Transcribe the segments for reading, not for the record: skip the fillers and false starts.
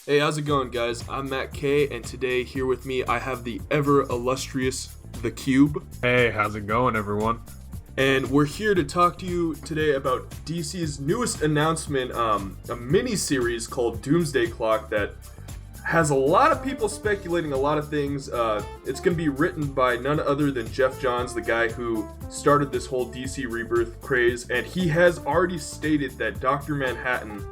Hey, how's it going, guys? I'm Matt K, and today here with me I have the ever illustrious The Cube, Hey, how's it going, everyone? and we're here to talk to you today about DC's newest announcement, a mini-series called Doomsday Clock that has a lot of people speculating a lot of things. It's going to be written by none other than Jeff Johns, the guy who started this whole DC Rebirth craze, and he has already stated that Dr. Manhattan,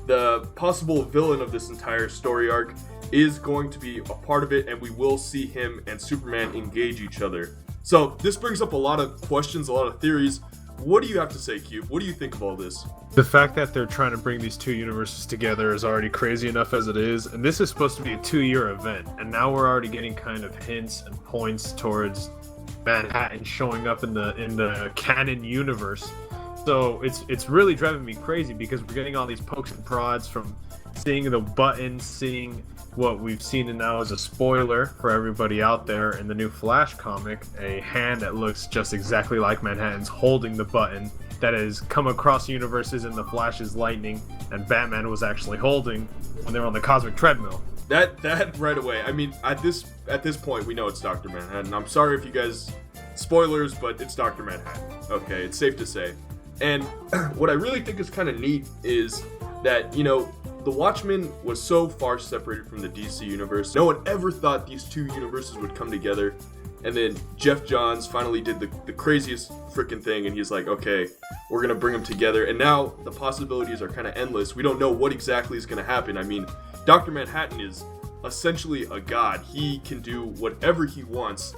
the possible villain of this entire story arc, is going to be a part of it, and we will see him and Superman engage each other. So this brings up a lot of questions, a lot of theories. What do you have to say, Cube? What do you think of all this? The fact that they're trying to bring these two universes together is already crazy enough as it is, and this is supposed to be a 2-year event, and now we're already getting kind of hints and points towards Manhattan showing up in the canon universe. So it's really driving me crazy because we're getting all these pokes and prods from seeing the button, seeing what we've seen now as a spoiler for everybody out there in the new Flash comic, a hand that looks just exactly like Manhattan's holding the button that has come across universes in the Flash's lightning and Batman was actually holding when they were on the cosmic treadmill. That right away. I mean, at this point, we know it's Dr. Manhattan. I'm sorry if you guys spoilers, but it's Dr. Manhattan. Okay, it's safe to say. And what I really think is kind of neat is that, the Watchmen was so far separated from the DC universe. No one ever thought these two universes would come together. And then Jeff Johns finally did the craziest freaking thing, and he's like, okay, we're going to bring them together. And now the possibilities are kind of endless. We don't know what exactly is going to happen. I mean, Dr. Manhattan is essentially a god. He can do whatever he wants.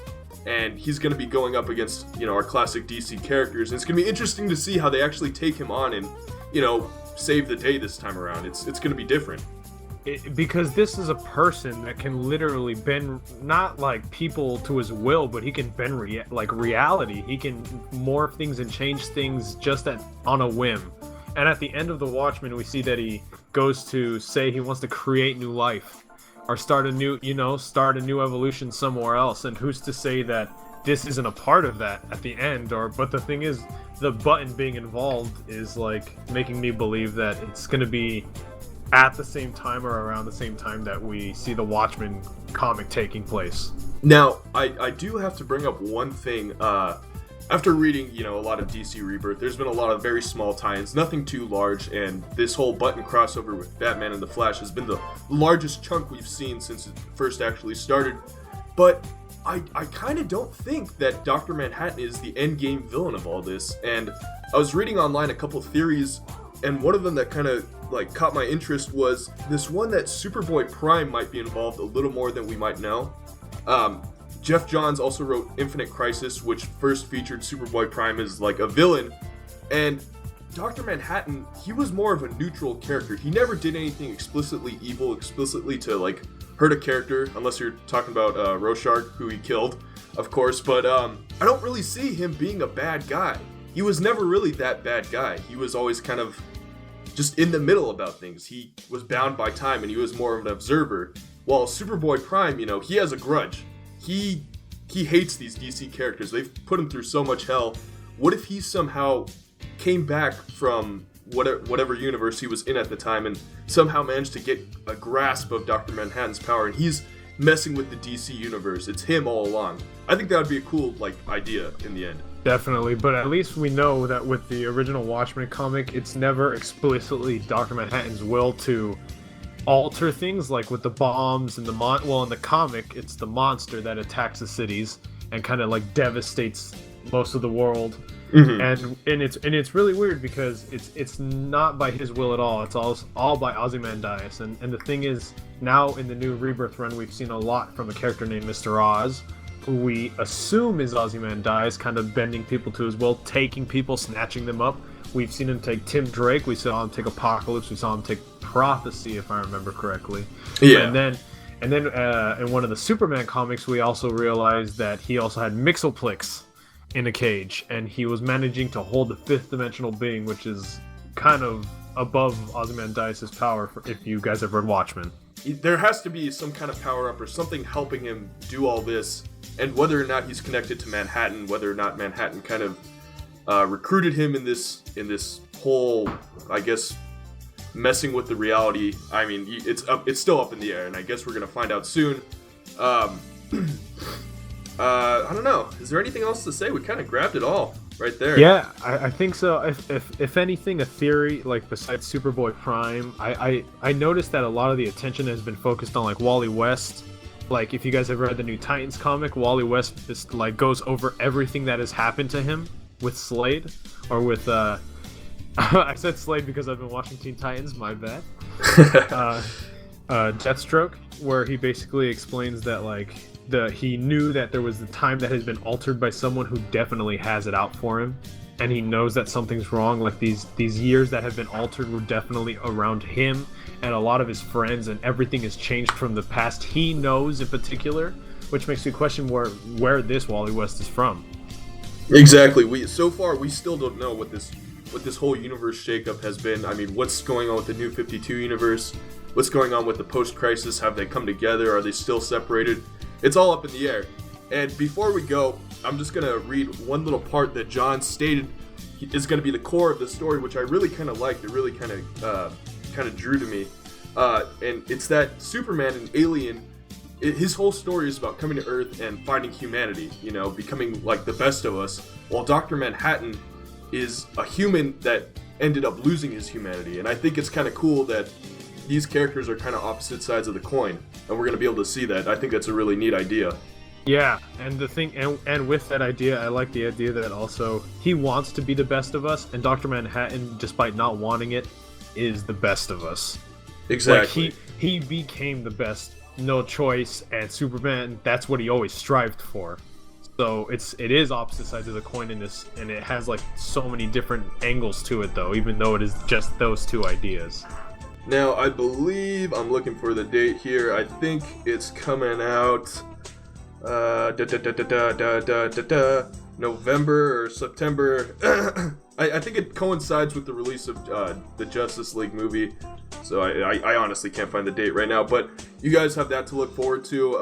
And he's going to be going up against, our classic DC characters. And it's going to be interesting to see how they actually take him on and, save the day this time around. It's going to be different. Because this is a person that can literally bend, not like people to his will, but he can bend reality. He can morph things and change things just on a whim. And at the end of The Watchmen, we see that he goes to say he wants to create new life or start a new evolution somewhere else. And who's to say that this isn't a part of that at the end? But the thing is, the button being involved is like making me believe that it's going to be at the same time or around the same time that we see the Watchmen comic taking place. Now, I do have to bring up one thing. After reading, a lot of DC Rebirth, there's been a lot of very small tie-ins, nothing too large, and this whole button crossover with Batman and the Flash has been the largest chunk we've seen since it first actually started. But I kind of don't think that Dr. Manhattan is the endgame villain of all this. And I was reading online a couple theories, and one of them that kind of caught my interest was this one that Superboy Prime might be involved a little more than we might know. Jeff Johns also wrote Infinite Crisis, which first featured Superboy Prime as a villain, and Dr. Manhattan, he was more of a neutral character. He never did anything explicitly evil, explicitly to hurt a character, unless you're talking about Rorschach, who he killed, of course. But I don't really see him being a bad guy. He was never really that bad guy. He was always kind of just in the middle about things. He was bound by time, and he was more of an observer. While Superboy Prime, he has a grudge. He hates these DC characters. They've put him through so much hell. What if he somehow came back from whatever universe he was in at the time and somehow managed to get a grasp of Dr. Manhattan's power, and he's messing with the DC universe? It's him all along. I think that would be a cool idea in the end. Definitely, but at least we know that with the original Watchmen comic, it's never explicitly Dr. Manhattan's will to alter things, like with the bombs and in the comic, it's the monster that attacks the cities and kind of devastates most of the world. Mm-hmm. And it's really weird because it's not by his will at all. It's all by Ozymandias. And the thing is, now in the new Rebirth run, we've seen a lot from a character named Mr. Oz, who we assume is Ozymandias, kind of bending people to his will, taking people, snatching them up. We've seen him take Tim Drake. We saw him take Apocalypse. We saw him take Prophecy, if I remember correctly. Yeah. And then in one of the Superman comics, we also realized that he also had Mixoplix in a cage, and he was managing to hold the fifth dimensional being, which is kind of above Ozymandias' power, if you guys have read Watchmen. There has to be some kind of power-up or something helping him do all this, and whether or not he's connected to Manhattan, whether or not Manhattan kind of recruited him in this whole, I guess, messing with the reality. I mean, it's still up in the air, and I guess we're gonna find out soon. I don't know. Is there anything else to say? We kind of grabbed it all right there. Yeah, I think so. If anything, a theory like besides Superboy Prime, I noticed that a lot of the attention has been focused on like Wally West. Like if you guys have read the new Titans comic, Wally West just like goes over everything that has happened to him with Slade or with I said Slade because I've been watching Teen Titans. My bad. Deathstroke, where he basically explains that like he knew that there was the time that has been altered by someone who definitely has it out for him, and he knows that something's wrong. Like these years that have been altered were definitely around him and a lot of his friends, and everything has changed from the past. He knows in particular, which makes me question where this Wally West is from. Exactly. We still don't know what this whole universe shakeup has been. I mean, what's going on with the New 52 universe? What's going on with the post-crisis? Have they come together? Are they still separated? It's all up in the air. And before we go, I'm just gonna read one little part that John stated is gonna be the core of the story, which I really kind of liked. It really kind of drew to me. And it's that Superman, an alien, his whole story is about coming to Earth and finding humanity. You know, becoming like the best of us. While Dr. Manhattan is a human that ended up losing his humanity. And I think it's kind of cool that these characters are kind of opposite sides of the coin, and we're going to be able to see that. I think that's a really neat idea. Yeah, and the thing, and with that idea, I like the idea that also he wants to be the best of us, and Dr. Manhattan, despite not wanting it, is the best of us. Exactly. Like he became the best, no choice, and Superman, that's what he always strived for. So it is opposite sides of the coin in this, and it has like so many different angles to it, though, even though it is just those two ideas. Now, I believe, I'm looking for the date here, I think it's coming out November or September. I think it coincides with the release of the Justice League movie, so I honestly can't find the date right now, but you guys have that to look forward to.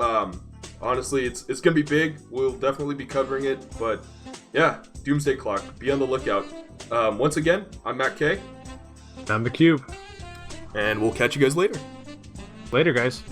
Honestly, it's going to be big. We'll definitely be covering it, but yeah, Doomsday Clock, be on the lookout. Once again, I'm Matt K. I'm the Cube. And we'll catch you guys later. Later, guys.